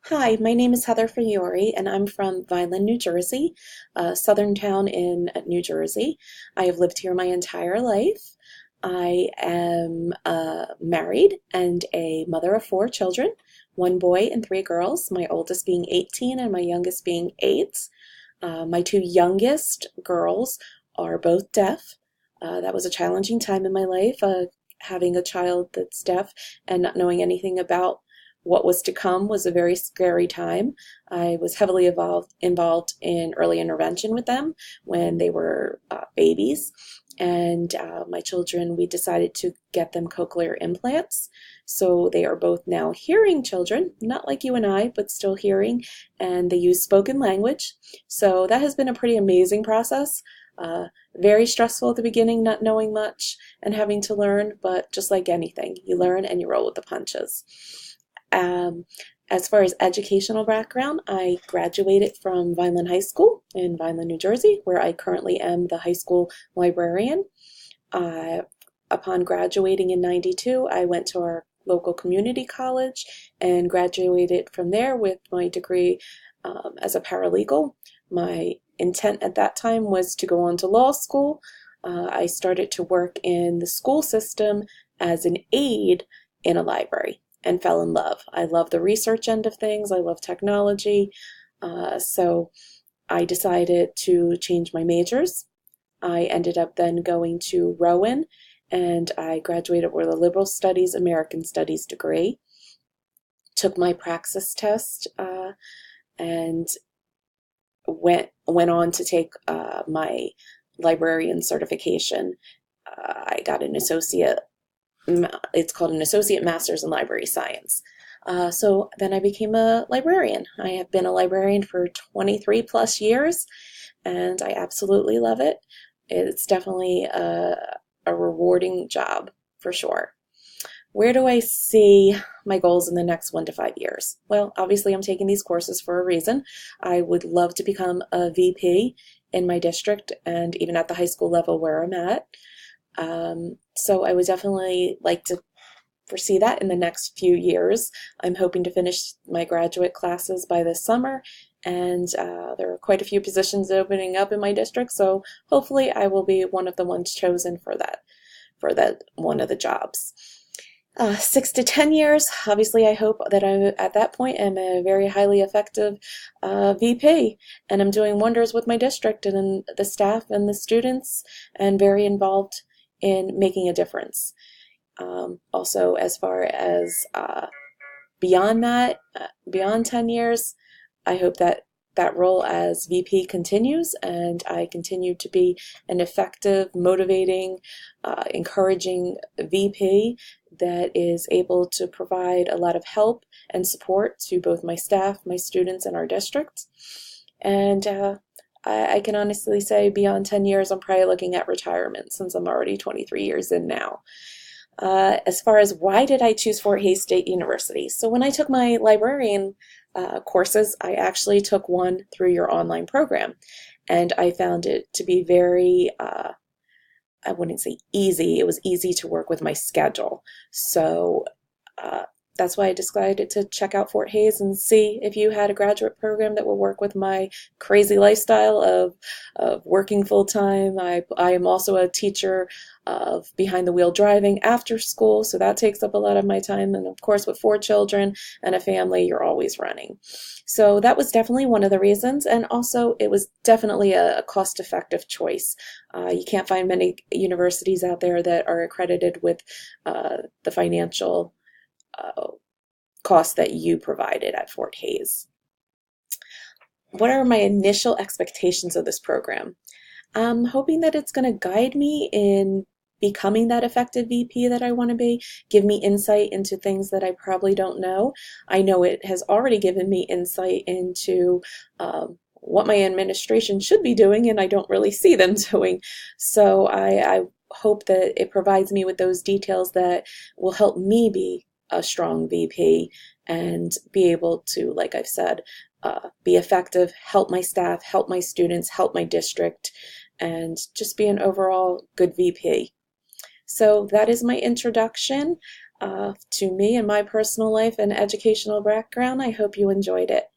Hi, my name is Heather Fiore, and I'm from Vineland, New Jersey, a southern town in New Jersey. I have lived here my entire life. I am married and a mother of four children, one boy and three girls, my oldest being 18 and my youngest being 8. My two youngest girls are both deaf. That was a challenging time in my life, having a child that's deaf and not knowing anything about what was to come was a very scary time. I was heavily involved in early intervention with them when they were babies. And my children, we decided to get them cochlear implants. So they are both now hearing children, not like you and I, but still hearing, and they use spoken language. So that has been a pretty amazing process. Very stressful at the beginning, not knowing much and having to learn, but just like anything, you learn and you roll with the punches. Um, as far as educational background, I graduated from Vineland High School in Vineland, New Jersey, where I currently am the high school librarian. Uh, Upon graduating in '92, I went to our local community college and graduated from there with my degree as a paralegal. My intent at that time was to go on to law school. I started to work in the school system as an aide in a library and fell in love. I love the research end of things. I love technology. So I decided to change my majors. I ended up then going to Rowan and I graduated with a liberal studies, American studies degree. Took my praxis test and went on to take my librarian certification. I got an associate. It's called an associate master's in library science. So then I became a librarian. I have been a librarian for 23 plus years, and I absolutely love it. It's definitely a rewarding job for sure. Where do I see my goals in the next 1 to 5 years? Well, obviously, I'm taking these courses for a reason. I would love to become a VP in my district and even at the high school level where I'm at. So I would definitely like to foresee that in the next few years. I'm hoping to finish my graduate classes by this summer, and there are quite a few positions opening up in my district, so hopefully I will be one of the ones chosen for that one of the jobs. 6 to 10 years, obviously I hope that I at that point am a very highly effective VP and I'm doing wonders with my district and the staff and the students and very involved in making a difference. Also, as far as beyond that, beyond 10 years, I hope that that role as VP continues and I continue to be an effective, motivating, encouraging VP that is able to provide a lot of help and support to both my staff, my students, and our district. And I can honestly say beyond 10 years, I'm probably looking at retirement since I'm already 23 years in now. As far as why did I choose Fort Hays State University? So when I took my librarian courses, I actually took one through your online program. And I found it to be very, I wouldn't say easy, it was easy to work with my schedule. So uh, that's why I decided to check out Fort Hays and see if you had a graduate program that would work with my crazy lifestyle of working full time. I am also a teacher of behind the wheel driving after school, so that takes up a lot of my time. And of course, with four children and a family, you're always running. So that was definitely one of the reasons. And also, it was definitely a cost effective choice. You can't find many universities out there that are accredited with the financial cost that you provided at Fort Hays. What are my initial expectations of this program? I'm hoping that it's going to guide me in becoming that effective VP that I want to be, give me insight into things that I probably don't know. I know it has already given me insight into what my administration should be doing, and I don't really see them doing. So I hope that it provides me with those details that will help me be a strong VP and be able to, like I've said, be effective, help my staff, help my students, help my district, and just be an overall good VP. So that is my introduction. to me and my personal life and educational background. I hope you enjoyed it.